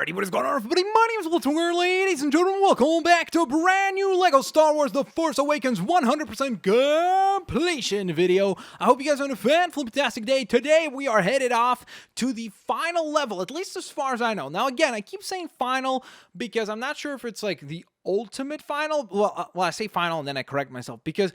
Alrighty, what is going on, everybody? My name is Blitzwinger, ladies and gentlemen. Welcome back to a brand new LEGO Star Wars The Force Awakens 100% completion video. I hope you guys are having a fantastic day. Today, we are headed off to the final level, at least as far as I know. Now, again, I keep saying final because I'm not sure if it's like the ultimate final. Well, I say final and then I correct myself because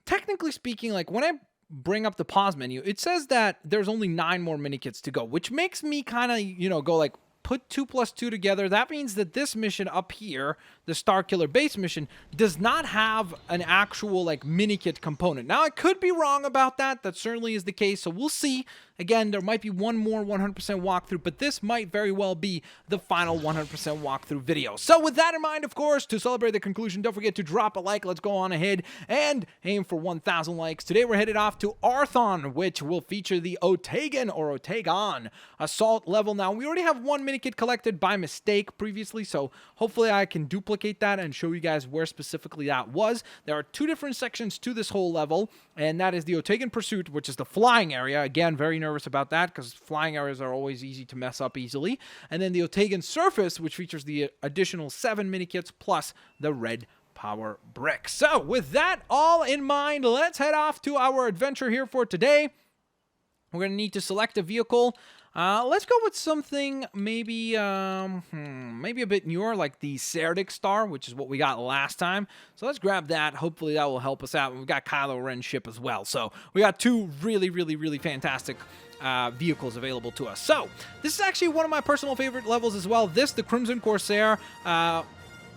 technically speaking, like when I bring up the pause menu, it says that there's only 9 more Minikits to go, which makes me kind of, go like, put 2 plus 2 together. That means that this mission up here, the Starkiller base mission, does not have an actual like Minikit component. Now, I could be wrong about that. That certainly is the case, so we'll see. Again, there might be one more 100% walkthrough, but this might very well be the final 100% walkthrough video. So with that in mind, of course, to celebrate the conclusion, don't forget to drop a like. Let's go on ahead and aim for 1,000 likes. Today, we're headed off to Arthon, which will feature the Ottegan or Ottegan assault level. Now, we already have 1 Minikit collected by mistake previously, so hopefully I can duplicate that and show you guys where specifically that was. There are 2 different sections to this whole level, and that is the Ottegan Pursuit, which is the flying area. Again, very nervous about that because flying areas are always easy to mess up easily. And then the Ottegan Surface, which features the additional 7 Minikits plus the red power brick. So with that all in mind, let's head off to our adventure here for today. We're going to need to select a vehicle. Let's go with something maybe maybe a bit newer, like the Serdic Star, which is what we got last time. So let's grab that. Hopefully that will help us out. We've got Kylo Ren's ship as well. So we got 2 really fantastic vehicles available to us. So this is actually one of my personal favorite levels as well. This, the Crimson Corsair.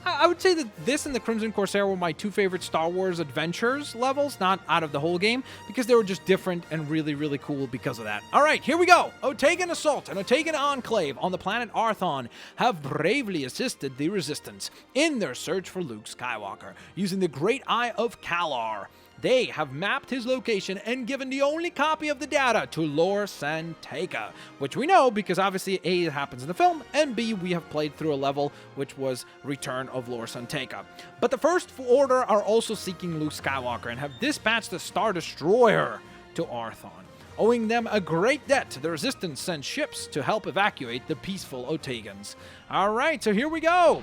I would say that this and the Crimson Corsair were my 2 favorite Star Wars Adventures levels, not out of the whole game, because they were just different and really cool because of that. All right, here we go. Ottegan Assault and Ottegan Enclave on the planet Arthon have bravely assisted the Resistance in their search for Luke Skywalker using the Great Eye of Kalar. They have mapped his location and given the only copy of the data to Lor San Tekka, which we know because obviously A, it happens in the film, and B, we have played through a level which was Return of Lor San Tekka. But the First Order are also seeking Luke Skywalker and have dispatched the Star Destroyer to Arthon. Owing them a great debt, the Resistance sent ships to help evacuate the peaceful Ottegans. All right, so here we go.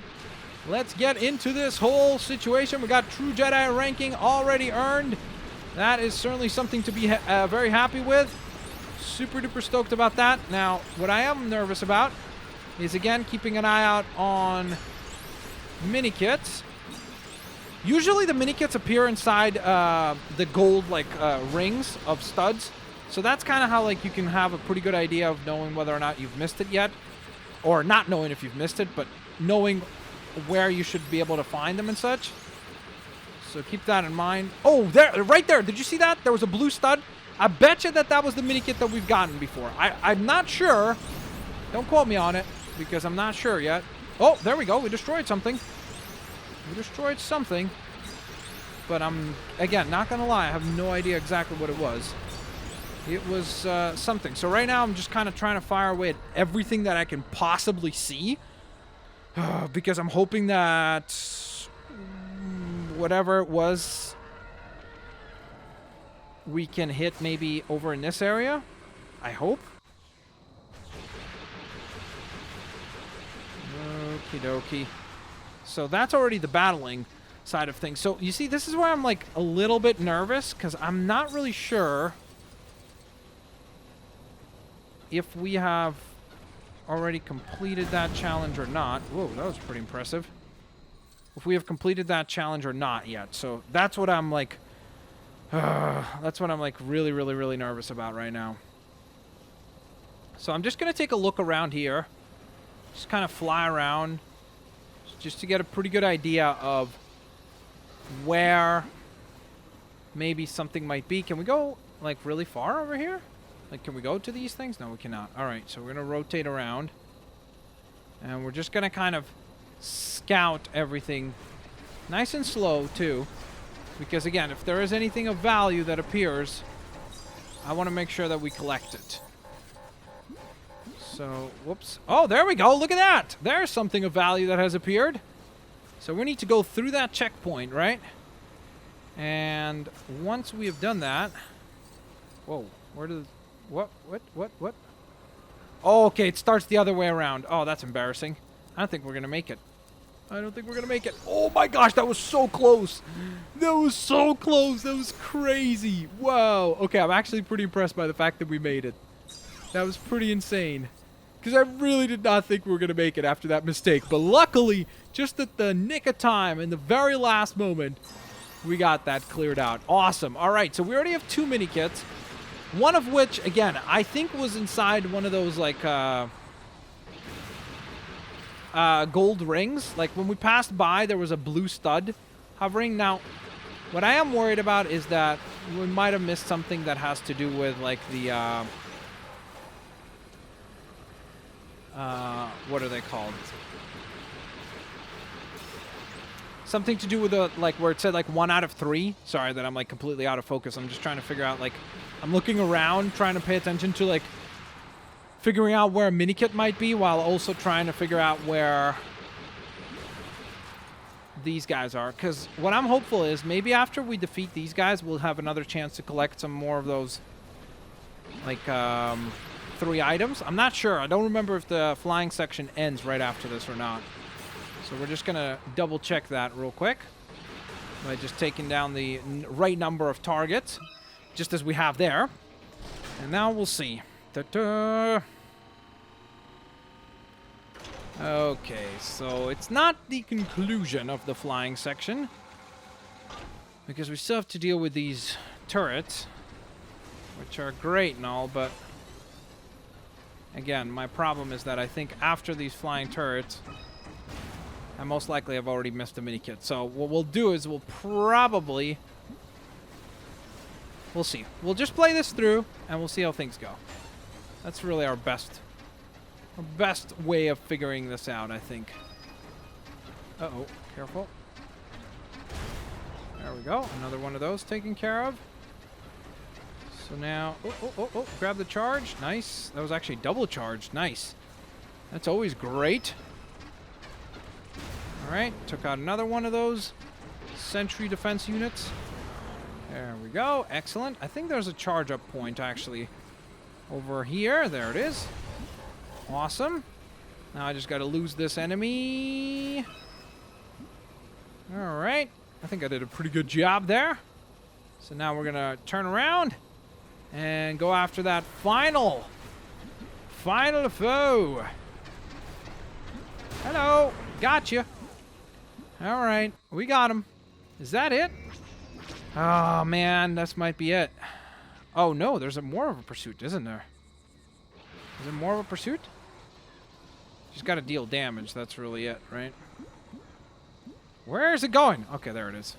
Let's get into this whole situation. We got True Jedi ranking already earned. That is certainly something to be very happy with. Super duper stoked about that. Now, what I am nervous about is, again, keeping an eye out on Minikits. Usually the Minikits appear inside the gold rings of studs. So that's kind of how like you can have a pretty good idea of knowing whether or not you've missed it yet. Or not knowing if you've missed it, but knowing where you should be able to find them and such. So keep that in mind. Oh, there, right there. Did you see that? There was a blue stud. I bet you that was the Minikit that we've gotten before. I'm not sure. Don't quote me on it because I'm not sure yet. Oh, there we go. We destroyed something. But I'm, again, not going to lie. I have no idea exactly what it was. It was something. So right now I'm just kind of trying to fire away at everything that I can possibly see. Because I'm hoping that whatever it was, we can hit maybe over in this area. I hope. Okie dokie. So that's already the battling side of things. So you see, this is where I'm like a little bit nervous because I'm not really sure if we have already completed that challenge or not. Whoa, that was pretty impressive. If we have completed that challenge or not yet. So that's what I'm like, really nervous about right now. So I'm just going to take a look around here. Just kind of fly around. Just to get a pretty good idea of where maybe something might be. Can we go like really far over here? Like, can we go to these things? No, we cannot. All right, so we're going to rotate around. And we're just going to kind of scout everything nice and slow, too. Because, again, if there is anything of value that appears, I want to make sure that we collect it. So, whoops. Oh, there we go. Look at that. There's something of value that has appeared. So we need to go through that checkpoint, right? And once we have done that... Whoa, where did... What? Oh, okay, it starts the other way around. Oh, that's embarrassing. I don't think we're going to make it. I don't think we're going to make it. Oh my gosh, that was so close. That was so close. That was crazy. Wow. Okay, I'm actually pretty impressed by the fact that we made it. That was pretty insane. Because I really did not think we were going to make it after that mistake. But luckily, just at the nick of time, in the very last moment, we got that cleared out. Awesome. All right, so we already have 2 mini kits. One of which, again, I think was inside one of those, like, gold rings. Like, when we passed by, there was a blue stud hovering. Now, what I am worried about is that we might have missed something that has to do with, like, the, what are they called? Something to do with the, like, where it said, like, 1 out of 3. Sorry that I'm, like, completely out of focus. I'm just trying to figure out, like, I'm looking around, trying to pay attention to, like, figuring out where a minikit might be, while also trying to figure out where these guys are. Because what I'm hopeful is maybe after we defeat these guys, we'll have another chance to collect some more of those, like, 3 items. I'm not sure. I don't remember if the flying section ends right after this or not. So we're just going to double check that real quick by just taking down the right number of targets, just as we have there. And now we'll see. Ta-da! Okay, so it's not the conclusion of the flying section, because we still have to deal with these turrets, which are great and all, but again, my problem is that I think after these flying turrets, I most likely have already missed a minikit. So what we'll do is we'll probably... We'll see. We'll just play this through, and we'll see how things go. That's really our best way of figuring this out, I think. Uh-oh. Careful. There we go. Another one of those taken care of. So now... Oh. Grab the charge. Nice. That was actually double charged. Nice. That's always great. Alright, took out another one of those sentry defense units. There we go. Excellent. I think there's a charge up point, actually, over here. There it is. Awesome. Now I just got to lose this enemy. Alright. I think I did a pretty good job there. So now we're going to turn around and go after that final foe. Hello. Gotcha. All right, we got him. Is that it? Oh, man, this might be it. Oh, no, there's more of a pursuit, isn't there? Is there more of a pursuit? Just got to deal damage. That's really it, right? Where is it going? Okay, there it is.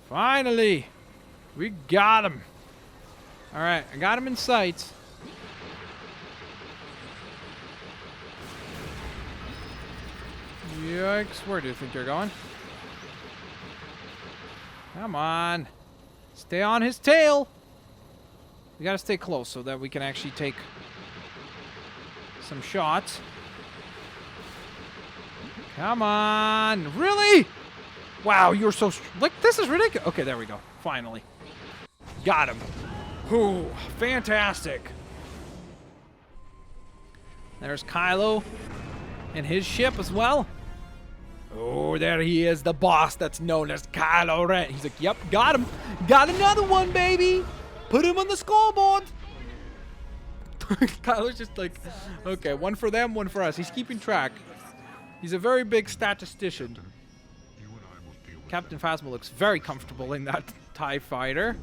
Finally, we got him. All right, I got him in sight. Yikes, where do you think you're going? Come on. Stay on his tail. We gotta stay close so that we can actually take some shots. Come on. Really? Wow, you're so... Like, this is ridiculous. Okay, there we go. Finally. Got him. Ooh, fantastic. There's Kylo and his ship as well. Oh, there he is, the boss that's known as Kylo Ren. He's like, yep, got him. Got another one, baby. Put him on the scoreboard. Kylo's just like, okay, one for them, one for us. He's keeping track. He's a very big statistician. Captain Phasma looks very comfortable in that TIE fighter.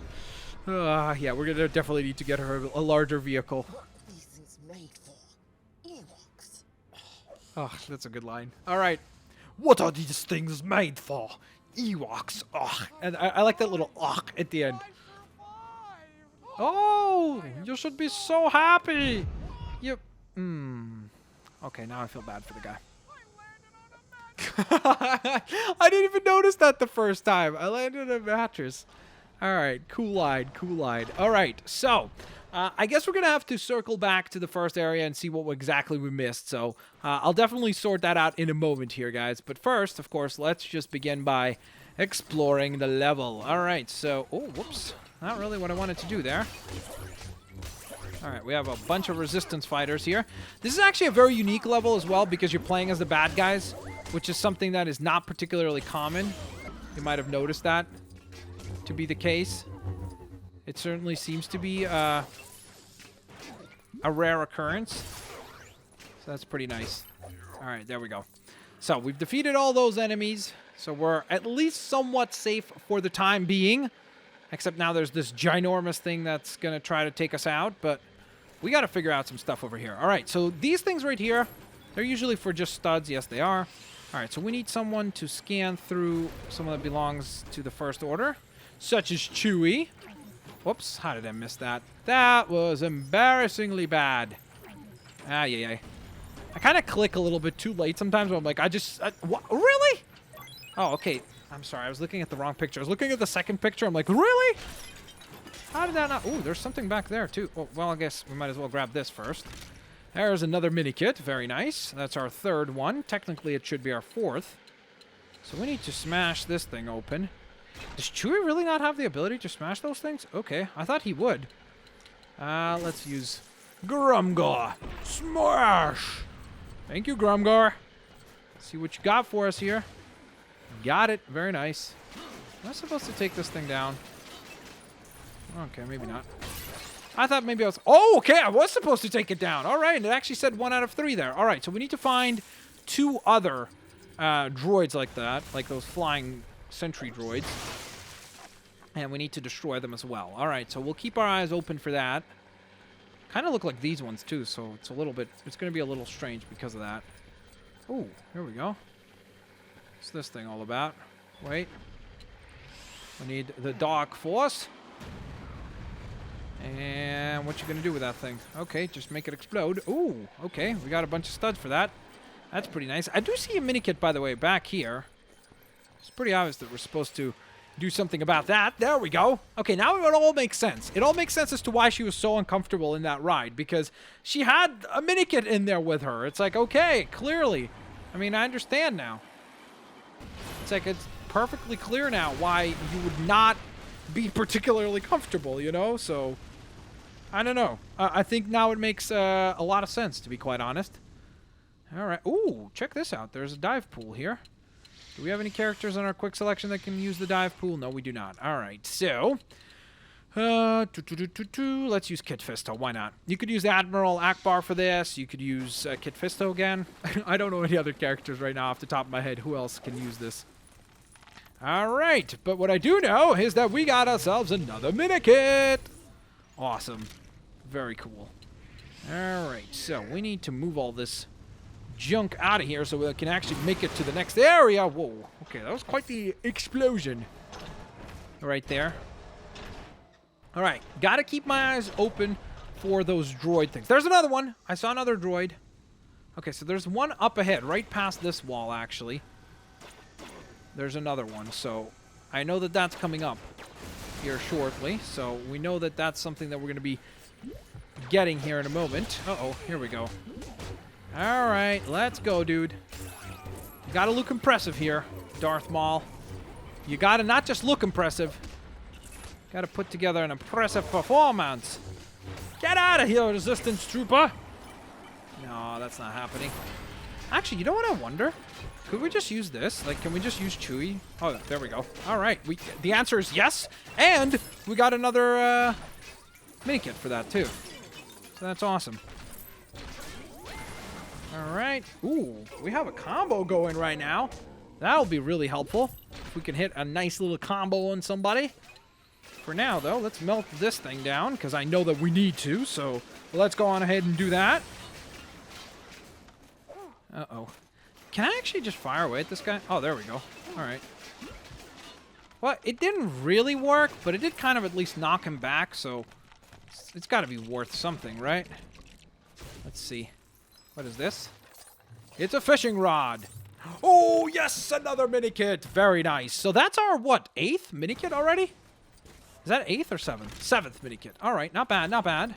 Yeah, we're going to definitely need to get her a larger vehicle. These things made for Ewoks. Oh, that's a good line. All right. What are these things made for? Ewoks. Oh, and I like that little at the end. Oh, you should be so happy. You. Okay, now I feel bad for the guy. I didn't even notice that the first time. I landed on a mattress. All right, cool line, cool line. All right, so I guess we're going to have to circle back to the first area and see what exactly we missed. So I'll definitely sort that out in a moment here, guys. But first, of course, let's just begin by exploring the level. All right, so... Oh, whoops. Not really what I wanted to do there. All right, we have a bunch of resistance fighters here. This is actually a very unique level as well because you're playing as the bad guys, which is something that is not particularly common. You might have noticed that to be the case. It certainly seems to be a rare occurrence. So that's pretty nice. All right, there we go. So we've defeated all those enemies. So we're at least somewhat safe for the time being. Except now there's this ginormous thing that's going to try to take us out. But we got to figure out some stuff over here. All right, so these things right here, they're usually for just studs. Yes, they are. All right, so we need someone to scan through someone that belongs to the First Order, such as Chewie. Whoops, how did I miss that? That was embarrassingly bad. Yeah. I kind of click a little bit too late sometimes, but I'm like, what? Really? Oh, okay. I'm sorry, I was looking at the wrong picture. I was looking at the second picture. I'm like, really? How did that not? Ooh, there's something back there, too. Oh, well, I guess we might as well grab this first. There's another Minikit. Very nice. That's our third one. Technically, it should be our fourth. So we need to smash this thing open. Does Chewie really not have the ability to smash those things? Okay, I thought he would. Let's use Grumgar. Smash! Thank you, Grumgar. Let's see what you got for us here. Got it. Very nice. Am I supposed to take this thing down? Okay, maybe not. I thought maybe I was... Oh, okay, I was supposed to take it down. All right, and it actually said 1 out of 3 there. All right, so we need to find 2 other droids like that, like those flying sentry droids. And we need to destroy them as well. All right, so we'll keep our eyes open for that. Kind of look like these ones, too, so it's a little bit... It's going to be a little strange because of that. Oh, here we go. What's this thing all about? Wait. We need the Dark Force. And what you gonna do with that thing? Okay, just make it explode. Ooh, okay, we got a bunch of studs for that. That's pretty nice. I do see a Minikit, by the way, back here. It's pretty obvious that we're supposed to do something about that. There we go. Okay, now it all makes sense. It all makes sense as to why she was so uncomfortable in that ride, because she had a Minikit in there with her. It's like, okay, clearly. I mean, I understand now. It's like it's perfectly clear now why you would not be particularly comfortable, you know? So, I don't know. I think now it makes a lot of sense, to be quite honest. All right. Ooh, check this out. There's a dive pool here. Do we have any characters on our quick selection that can use the dive pool? No, we do not. All right. So, let's use Kit Fisto. Why not? You could use Admiral Akbar for this. You could use Kit Fisto again. I don't know any other characters right now off the top of my head. Who else can use this? All right, but what I do know is that we got ourselves another Minikit. Awesome. Very cool. All right, so we need to move all this junk out of here so we can actually make it to the next area. Whoa, okay, that was quite the explosion right there. All right, got to keep my eyes open for those droid things. There's another one. I saw another droid. Okay, so there's one up ahead, right past this wall, actually. There's another one, so I know that that's coming up here shortly. So we know that that's something that we're going to be getting here in a moment. Uh-oh, here we go. All right, let's go, dude. You got to look impressive here, Darth Maul. You got to not just look impressive. Got to put together an impressive performance. Get out of here, Resistance Trooper. No, that's not happening. Actually, you know what I wonder? Could we just use this? Like, can we just use Chewie? Oh, there we go. All right. The answer is yes. And we got another Minikit for that, too. So that's awesome. All right. Ooh, we have a combo going right now. That'll be really helpful if we can hit a nice little combo on somebody. For now, though, let's melt this thing down because I know that we need to. So let's go on ahead and do that. Uh-oh. Can I actually just fire away at this guy? Oh, there we go. All right. Well, it didn't really work, but it did kind of at least knock him back, so it's got to be worth something, right? Let's see. What is this? It's a fishing rod. Oh, yes, another Minikit. Very nice. So that's our, what, 8th Minikit already? Is that 8th or 7th? 7th Minikit. All right, not bad, not bad.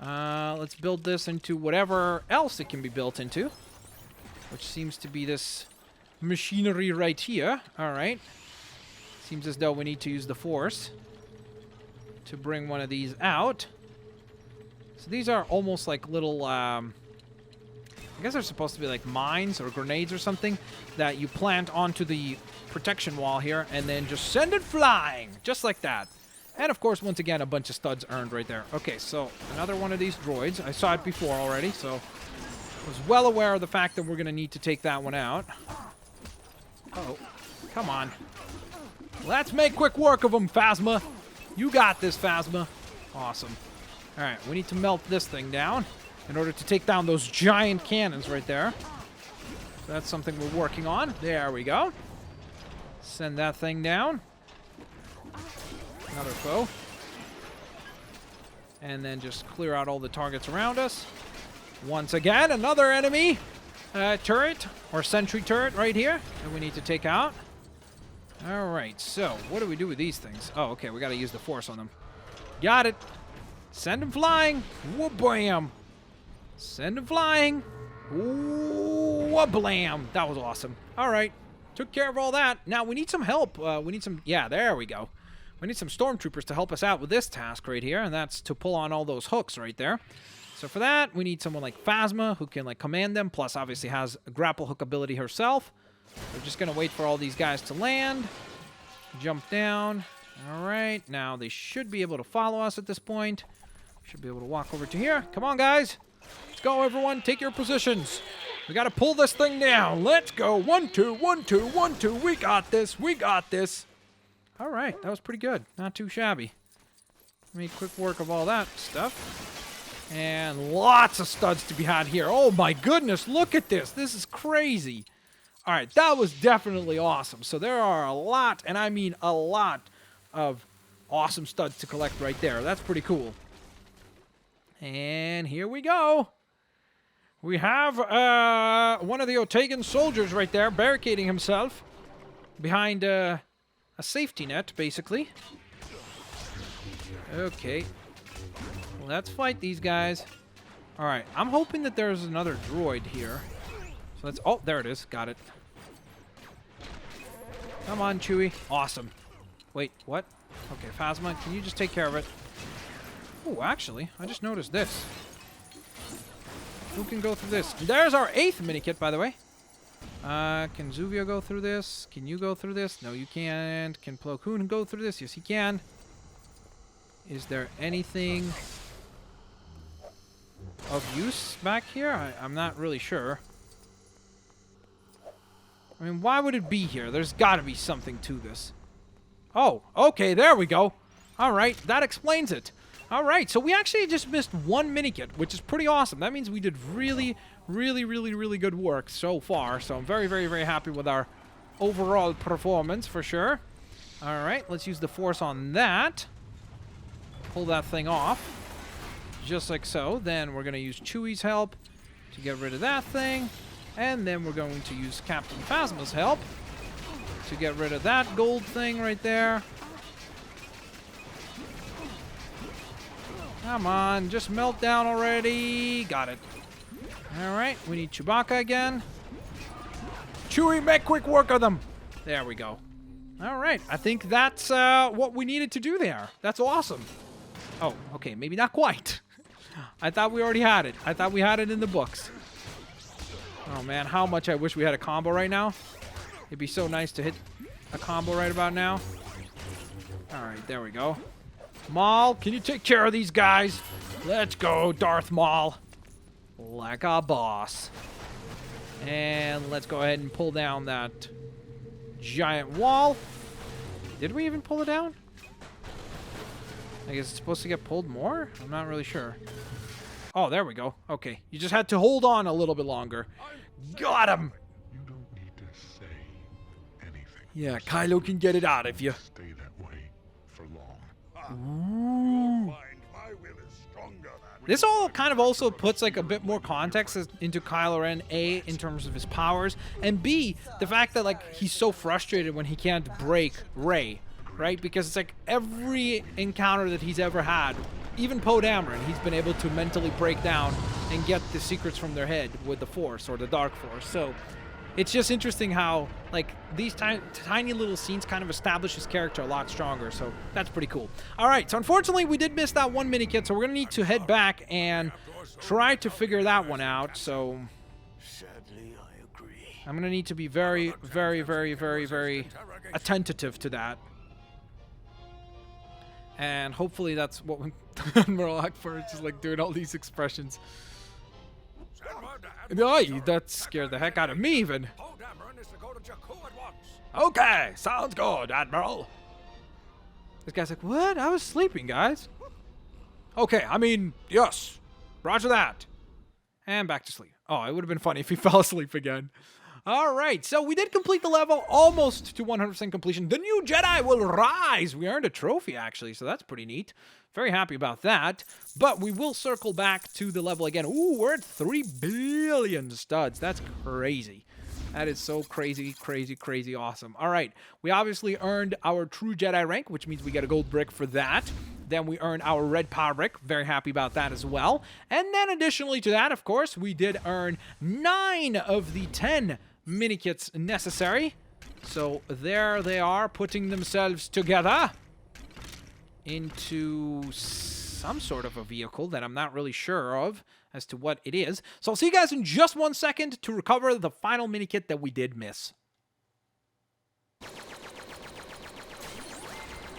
Let's build this into whatever else it can be built into, which seems to be this machinery right here. All right. Seems as though we need to use the Force to bring one of these out. So these are almost like little, I guess they're supposed to be like mines or grenades or something that you plant onto the protection wall here and then just send it flying, just like that. And of course, once again, a bunch of studs earned right there. Okay, so another one of these droids. I saw it before already, so I was well aware of the fact that we're going to need to take that one out. Oh, come on. Let's make quick work of them, Phasma. You got this, Phasma. Awesome. All right, we need to melt this thing down in order to take down those giant cannons right there. So that's something we're working on. There we go. Send that thing down. Another foe. And then just clear out all the targets around us. Once again, another enemy turret or sentry turret right here that we need to take out. All right, so what do we do with these things? Oh, okay, we got to use the force on them. Got it. Send them flying. Wha-bam. Send them flying. Wha-blam. That was awesome. All right, took care of all that. Now we need some help. We need some, yeah, there we go. We need some stormtroopers to help us out with this task right here, and that's to pull on all those hooks right there. So for that, we need someone like Phasma who can like command them, plus obviously has a grapple hook ability herself. We're just going to wait for all these guys to land. Jump down. All right, now they should be able to follow us at this point. Should be able to walk over to here. Come on, guys. Let's go, everyone. Take your positions. We got to pull this thing down. Let's go. 1, 2, 1, 2, 1, 2. We got this. We got this. All right, that was pretty good. Not too shabby. Made quick work of all that stuff. And lots of studs to be had here. Oh my goodness, look at this. This is crazy. All right, that was definitely awesome. So there are a lot, and I mean a lot, of awesome studs to collect right there. That's pretty cool. And here we go. We have one of the Ottegan soldiers right there barricading himself behind a safety net, basically. Okay. Let's fight these guys. All right, I'm hoping that there's another droid here. So let's, oh, there it is. Got it. Come on, Chewie. Awesome. Wait, what? Okay, Phasma, can you just take care of it? Oh, actually, I just noticed this. Who can go through this? There's our 8th minikit, by the way. Can Zuvio go through this? Can you go through this? No, you can't. Can Plo Koon go through this? Yes, he can. Is there anything of use back here? I'm not really sure. I mean, why would it be here? There's got to be something to this. Oh, okay, there we go. All right, that explains it. All right, so we actually just missed one minikit, which is pretty awesome. That means we did really, really, really, really good work so far. So I'm very, very, very happy with our overall performance for sure. All right, let's use the force on that. Pull that thing off, just like so. Then we're going to use Chewie's help to get rid of that thing. And then we're going to use Captain Phasma's help to get rid of that gold thing right there. Come on, just melt down already. Got it. All right, we need Chewbacca again. Chewie, make quick work of them. There we go. All right, I think that's what we needed to do there. That's awesome. Oh, okay, maybe not quite. I thought we already had it. I thought we had it in the books. Oh man, how much I wish we had a combo right now. It'd be so nice to hit a combo right about now. All right, there we go. Maul, can you take care of these guys? Let's go, Darth Maul. Like a boss. And let's go ahead and pull down that giant wall. Did we even pull it down? I guess it's supposed to get pulled more? I'm not really sure. Oh, there we go. Okay, you just had to hold on a little bit longer. Got him! You don't need to say anything. Yeah, Kylo can get it out of you. Stay that way for long. Ooh. This all kind of also puts like a bit more context into Kylo Ren, A, in terms of his powers, and B, the fact that like he's so frustrated when he can't break Rey, right? Because it's like every encounter that he's ever had, even Poe Dameron, he's been able to mentally break down and get the secrets from their head with the Force or the Dark Force. So It's just interesting how, like, these tiny little scenes kind of establish his character a lot stronger, so that's pretty cool. All right, so unfortunately, we did miss that one minikit, so we're going to need to head back and try to figure that one out, so Sadly, I agree. I'm going to need to be very, very, very, very, very attentive to that. And hopefully that's what Admiral Akbar is just, like, doing all these expressions. Aye, that scared the heck out of me, even. Okay, sounds good, Admiral. This guy's like, what? I was sleeping, guys. Okay, I mean, yes. Roger that. And back to sleep. Oh, it would have been funny if he fell asleep again. All right, so we did complete the level almost to 100% completion. The new Jedi will rise. We earned a trophy, actually, so that's pretty neat. Very happy about that. But we will circle back to the level again. Ooh, we're at 3 billion studs. That's crazy. That is so crazy, crazy, crazy awesome. All right, we obviously earned our true Jedi rank, which means we get a gold brick for that. Then we earned our red power brick. Very happy about that as well. And then additionally to that, of course, we did earn 9 of the 10 minikits necessary. So there they are, putting themselves together into some sort of a vehicle that I'm not really sure of as to what it is. So I'll see you guys in just 1 second to recover the final minikit that we did miss.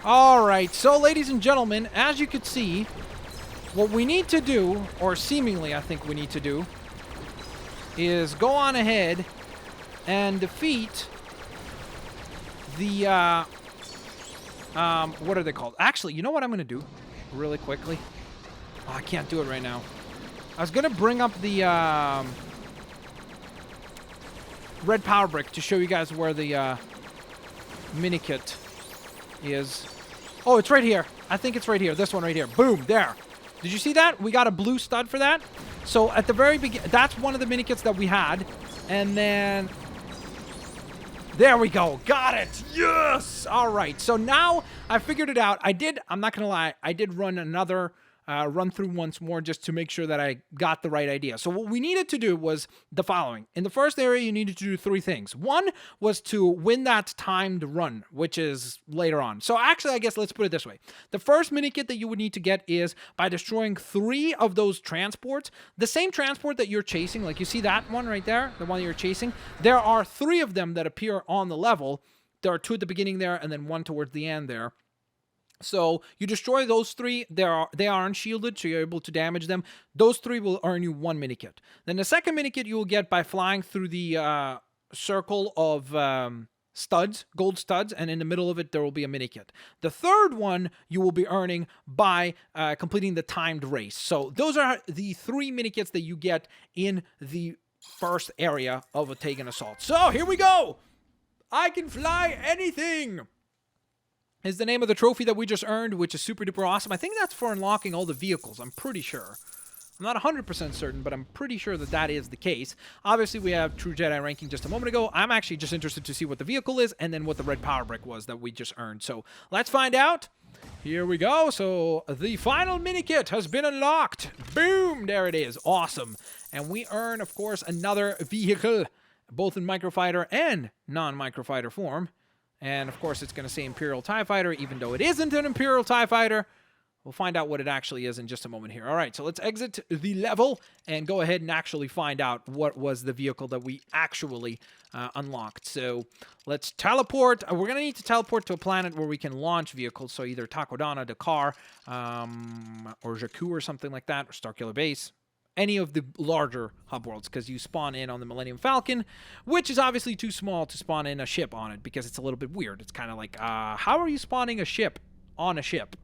Alright, so ladies and gentlemen, as you can see, what we need to do, or seemingly I think we need to do, is go on ahead and defeat the, what are they called? Actually, you know what I'm going to do really quickly? Oh, I can't do it right now. I was going to bring up the, red power brick to show you guys where the, minikit is. Oh, it's right here. I think it's right here. This one right here. Boom, there. Did you see that? We got a blue stud for that. So at the very beginning, that's one of the minikits that we had. And then there we go. Got it. Yes. All right. So now I figured it out. I'm not going to lie. I did run another run through once more just to make sure that I got the right idea. So what we needed to do was the following. In the first area, you needed to do 3 things. One was to win that timed run, which is later on. So actually, I guess let's put it this way. The first minikit that you would need to get is by destroying 3 of those transports. The same transport that you're chasing, like you see that one right there, the one that you're chasing, there are 3 of them that appear on the level. There are 2 at the beginning there and then 1 towards the end there. So you destroy those 3, they are unshielded, so you're able to damage them. Those 3 will earn you 1 minikit. Then the second minikit you will get by flying through the circle of studs, gold studs, and in the middle of it there will be a minikit. The third one you will be earning by completing the timed race. So those are the 3 minikits that you get in the first area of Ottegan Assault. So here we go! I can fly anything! Is the name of the trophy that we just earned, which is super duper awesome. I think that's for unlocking all the vehicles. I'm pretty sure. I'm not 100% certain, but I'm pretty sure that that is the case. Obviously, we have True Jedi ranking just a moment ago. I'm actually just interested to see what the vehicle is and then what the red power brick was that we just earned. So let's find out. Here we go. So the final minikit has been unlocked. Boom! There it is. Awesome. And we earn, of course, another vehicle, both in microfighter and non-microfighter form. And, of course, it's going to say Imperial TIE Fighter, even though it isn't an Imperial TIE Fighter. We'll find out what it actually is in just a moment here. All right, so let's exit the level and go ahead and actually find out what was the vehicle that we actually unlocked. So let's teleport. We're going to need to teleport to a planet where we can launch vehicles. So either Takodana, Dakar, or Jakku or something like that, or Starkiller Base. Any of the larger hub worlds, because you spawn in on the Millennium Falcon, which is obviously too small to spawn in a ship on it, because it's a little bit weird. It's kind of like, how are you spawning a ship on a ship?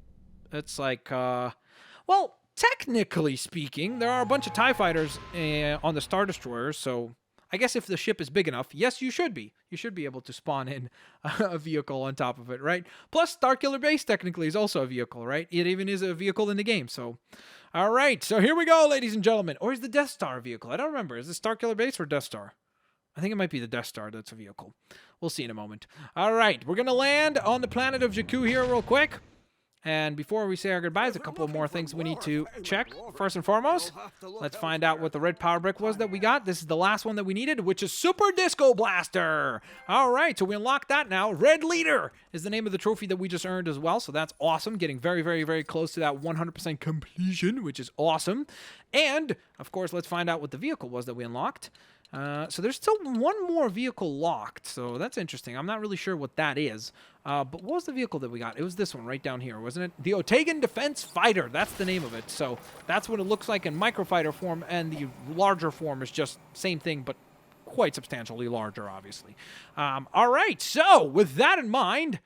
It's like, well, technically speaking, there are a bunch of TIE fighters on the Star Destroyers, so I guess if the ship is big enough, yes, you should be. You should be able to spawn in a vehicle on top of it, right? Plus, Starkiller Base technically is also a vehicle, right? It even is a vehicle in the game, so... All right, so here we go, ladies and gentlemen. Or is the Death Star a vehicle? I don't remember. Is it Starkiller Base or Death Star? I think it might be the Death Star that's a vehicle. We'll see in a moment. All right, we're going to land on the planet of Jakku here real quick. And before we say our goodbyes, a couple of more things we need to check. First and foremost, let's find out what the red power brick was that we got. This is the last one that we needed, which is Super Disco Blaster. All right, so we unlocked that now. Red Leader is the name of the trophy that we just earned as well, so that's awesome. Getting very, very, very close to that 100% completion, which is awesome. And, of course, let's find out what the vehicle was that we unlocked. So there's still one more vehicle locked, so that's interesting. I'm not really sure what that is. But what was the vehicle that we got? It was this one right down here, wasn't it? The Ottegan Defense Fighter. That's the name of it. So that's what it looks like in microfighter form, and the larger form is just same thing, but quite substantially larger, obviously. All right, so with that in mind,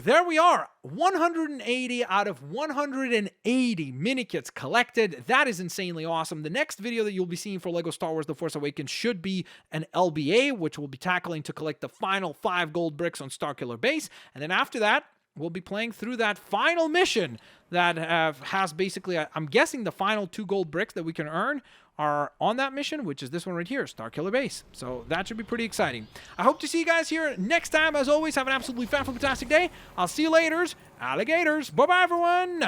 there we are. 180 out of 180 Minikits collected. That is insanely awesome. The next video that you'll be seeing for LEGO Star Wars The Force Awakens should be an LBA, which we'll be tackling to collect the final 5 gold bricks on Starkiller Base. And then after that, we'll be playing through that final mission that has basically, I'm guessing the final 2 gold bricks that we can earn are on that mission, which is this one right here, Starkiller Base. So that should be pretty exciting. I hope to see you guys here next time. As always, have an absolutely fantastic day. I'll see you later, alligators. Bye-bye, everyone.